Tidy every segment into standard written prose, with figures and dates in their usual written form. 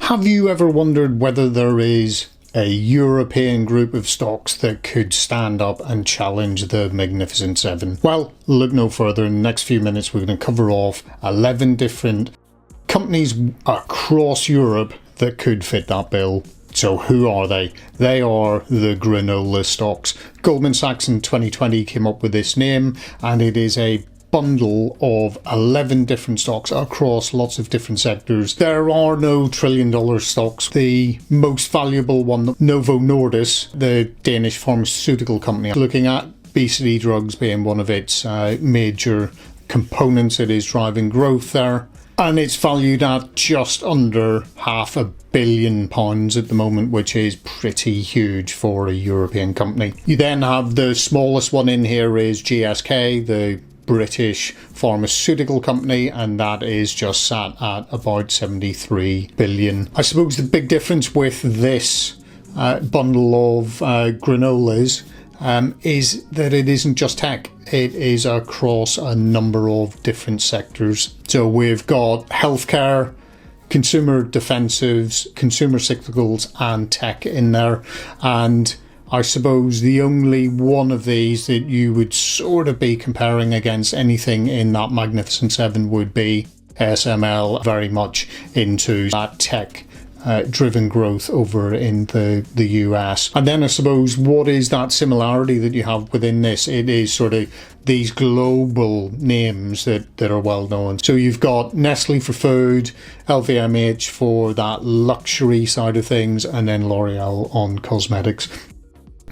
Have you ever wondered whether there is a European group of stocks that could stand up and challenge the Magnificent Seven? Well, look no further. In the next few minutes, we're going to cover off 11 different companies across Europe that could fit that bill. So who are they? They are the granola stocks. Goldman Sachs in 2020 came up with this name, and it is a bundle of 11 different stocks across lots of different sectors. There are no trillion-dollar stocks. The most valuable one, Novo Nordisk, the Danish pharmaceutical company, looking at obesity drugs being one of its major components. It is driving growth there, and it's valued at just under £500 million at the moment, which is pretty huge for a European company. You then have the smallest one in here is GSK, the British pharmaceutical company, and that is just sat at about 73 billion. I suppose the big difference with this bundle of granolas is that it isn't just tech. It is across a number of different sectors. So we've got healthcare, consumer defensives, consumer cyclicals, and tech in there. And I suppose the only one of these that you would sort of be comparing against anything in that Magnificent Seven would be SML, very much into that tech driven growth over in the US. And then I suppose what is that similarity that you have within this? It is sort of these global names that are well known. So you've got Nestle for food, LVMH for that luxury side of things, and then L'Oreal on cosmetics.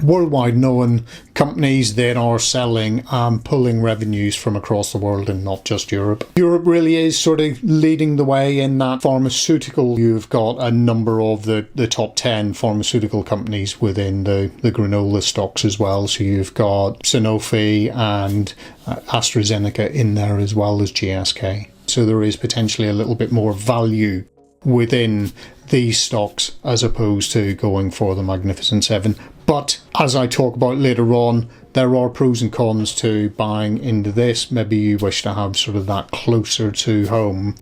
Worldwide known companies that are selling and pulling revenues from across the world and not just Europe. Europe really is sort of leading the way in that pharmaceutical. You've got a number of the top 10 pharmaceutical companies within the granola stocks as well. So you've got Sanofi and AstraZeneca in there, as well as GSK. So there is potentially a little bit more value within these stocks as opposed to going for the Magnificent Seven. But as I talk about later on, there are pros and cons to buying into this. Maybe you wish to have sort of that closer to home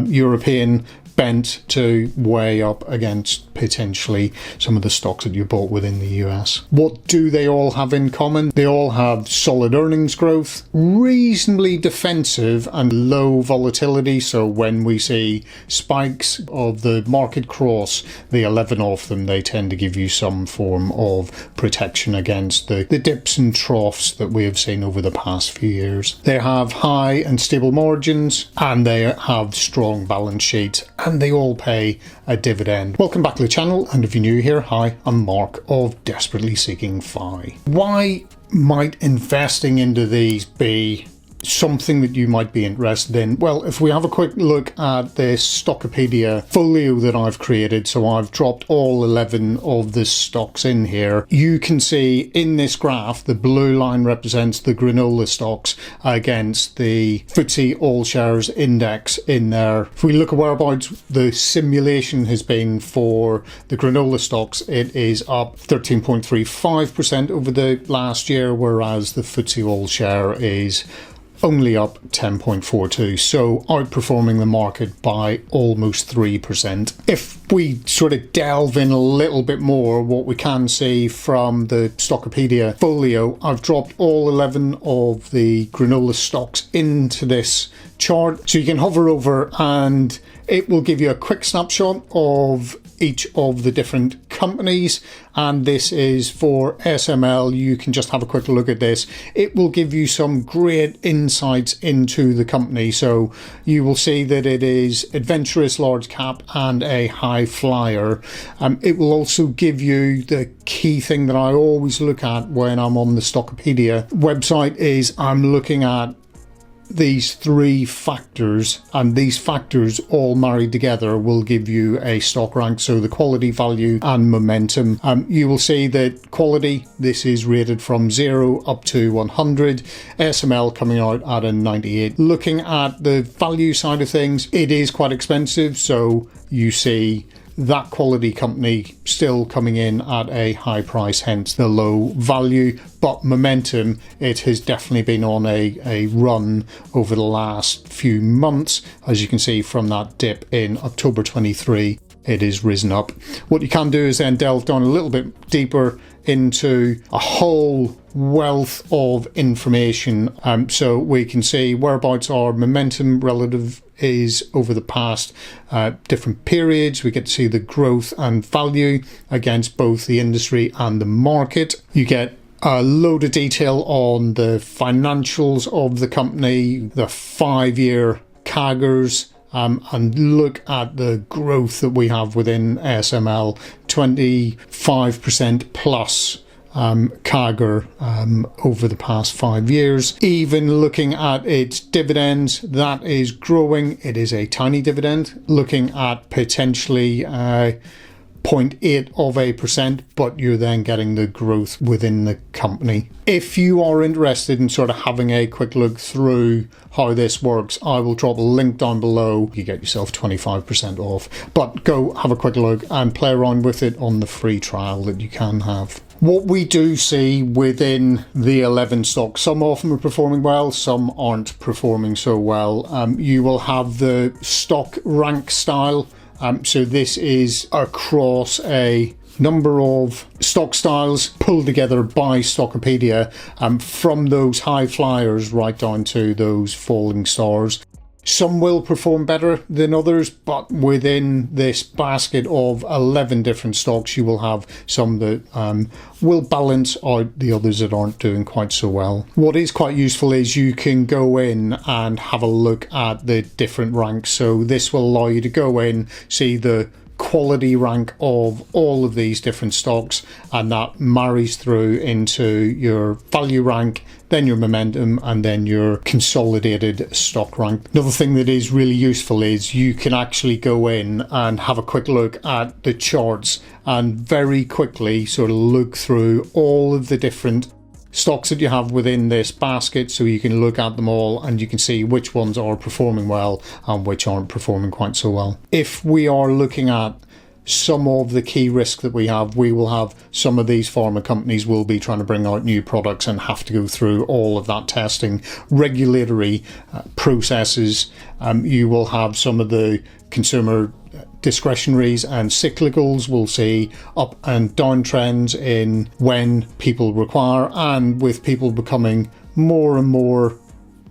European bent to weigh up against potentially some of the stocks that you bought within the US. What do they all have in common? They all have solid earnings growth, reasonably defensive and low volatility. So when we see spikes of the market cross the 11 of them, they tend to give you some form of protection against the dips and troughs that we have seen over the past few years. They have high and stable margins, and they have strong balance sheets, and they all pay a dividend. Welcome back to the channel, and if you're new here, hi, I'm Mark of Desperately Seeking FI. Why might investing into these be something that you might be interested in? Well, if we have a quick look at this Stockopedia folio that I've created, so I've dropped all 11 of the stocks in here, you can see in this graph the blue line represents the granola stocks against the FTSE All Shares Index in there. If we look at whereabouts the simulation has been for the granola stocks, it is up 13.35% over the last year, whereas the FTSE All Share is only up 10.42, so outperforming the market by almost 3%. If we sort of delve in a little bit more, what we can see from the Stockopedia folio, I've dropped all 11 of the granola stocks into this chart. So you can hover over and it will give you a quick snapshot of each of the different companies, and this is for SML. You can just have a quick look at this. It will give you some great insights into the company. So you will see that it is adventurous, large cap, and a high flyer. It will also give you the key thing that I always look at when I'm on the Stockopedia website is I'm looking at these three factors, and these factors all married together will give you a stock rank. So the quality, value, and momentum. You will see that quality, this is rated from 0 up to 100. SML coming out at a 98. Looking at the value side of things, it is quite expensive, so you see that quality company still coming in at a high price, hence the low value. But momentum, it has definitely been on a run over the last few months, as you can see from that dip in October 23. it is risen up. What you can do is then delve down a little bit deeper into a whole wealth of information, so we can see whereabouts our momentum relative is over the past different periods. We get to see the growth and value against both the industry and the market. You get a load of detail on the financials of the company, the 5-year CAGRs, and look at the growth that we have within ASML, 25% plus CAGR over the past 5 years. Even looking at its dividends, that is growing. It is a tiny dividend, looking at potentially 0.8%, but you're then getting the growth within the company. If you are interested in sort of having a quick look through how this works, I will drop a link down below. You get yourself 25% off, but go have a quick look and play around with it on the free trial that you can have. What we do see within the 11 stocks, some of them are performing well, some aren't performing so well. You will have the stock rank style. So this is across a number of stock styles pulled together by Stockopedia, from those high flyers right down to those falling stars. Some will perform better than others, but within this basket of 11 different stocks, you will have some that will balance out the others that aren't doing quite so well. What is quite useful is you can go in and have a look at the different ranks. So this will allow you to go in, see the quality rank of all of these different stocks, and that marries through into your value rank, then your momentum, and then your consolidated stock rank. Another thing that is really useful is you can actually go in and have a quick look at the charts and very quickly sort of look through all of the different stocks that you have within this basket, so you can look at them all and you can see which ones are performing well and which aren't performing quite so well. If we are looking at some of the key risks that we have, we will have some of these pharma companies will be trying to bring out new products and have to go through all of that testing, regulatory processes. You will have some of the consumer discretionaries and cyclicals. Will see up and down trends in when people require, and with people becoming more and more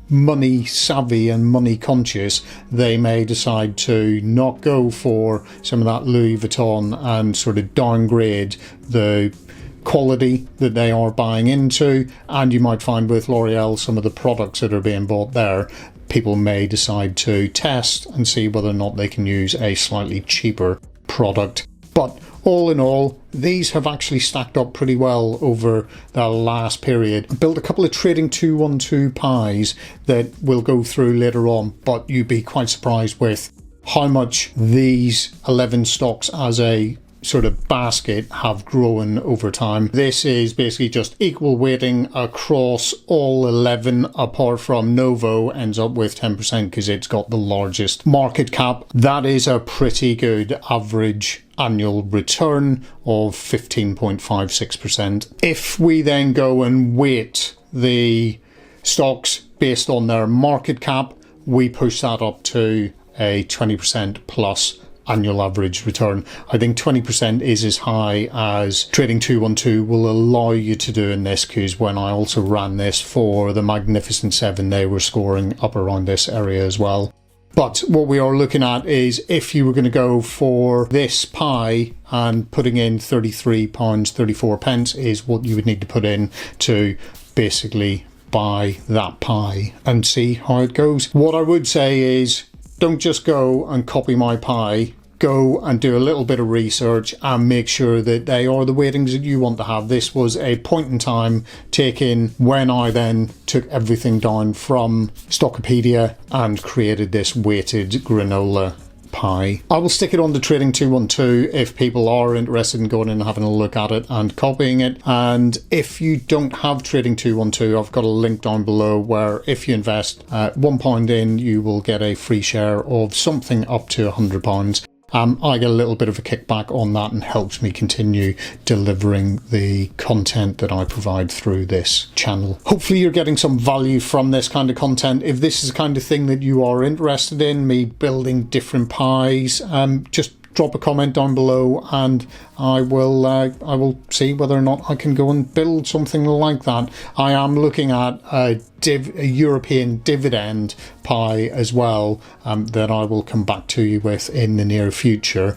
money savvy and money conscious, they may decide to not go for some of that Louis Vuitton and sort of downgrade the quality that they are buying into. And you might find with L'Oreal, some of the products that are being bought there, people may decide to test and see whether or not they can use a slightly cheaper product. But all in all, these have actually stacked up pretty well over the last period. I built a couple of trading 212 pies that we'll go through later on, but you'd be quite surprised with how much these 11 stocks as a sort of basket have grown over time. This is basically just equal weighting across all 11, apart from Novo ends up with 10% because it's got the largest market cap. That is a pretty good average annual return of 15.56%. If we then go and weight the stocks based on their market cap, we push that up to a 20% plus annual average return. I think 20% is as high as Trading 212 will allow you to do in this, because when I also ran this for the Magnificent Seven, they were scoring up around this area as well. But what we are looking at is, if you were going to go for this pie and putting in £33.34 is what you would need to put in to basically buy that pie and see how it goes. What I would say is, don't just go and copy my pie. Go and do a little bit of research and make sure that they are the weightings that you want to have. This was a point in time taken when I then took everything down from Stockopedia and created this weighted granola pie. I will stick it on the Trading 212 if people are interested in going in and having a look at it and copying it. And if you don't have Trading 212, I've got a link down below where if you invest £1 in, you will get a free share of something up to £100. I get a little bit of a kickback on that and helps me continue delivering the content that I provide through this channel. Hopefully you're getting some value from this kind of content. If this is the kind of thing that you are interested in, me building different pies, just drop a comment down below, and I will see whether or not I can go and build something like that. I am looking at a European dividend pie as well, that I will come back to you with in the near future,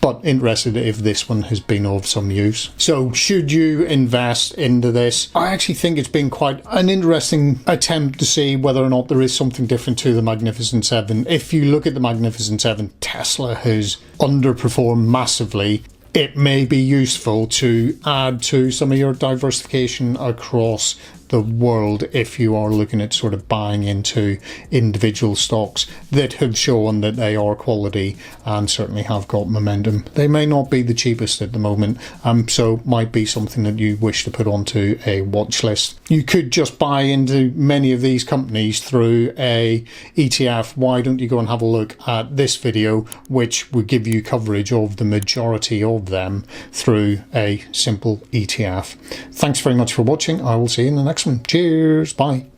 but interested if this one has been of some use. So should you invest into this? I actually think it's been quite an interesting attempt to see whether or not there is something different to the Magnificent Seven. If you look at the Magnificent Seven, Tesla has underperformed massively. It may be useful to add to some of your diversification across the world if you are looking at sort of buying into individual stocks that have shown that they are quality and certainly have got momentum. They may not be the cheapest at the moment, so might be something that you wish to put onto a watch list. You could just buy into many of these companies through a ETF. Why don't you go and have a look at this video, which will give you coverage of the majority of them through a simple ETF. Thanks very much for watching. I will see you in the next one. Cheers. Bye.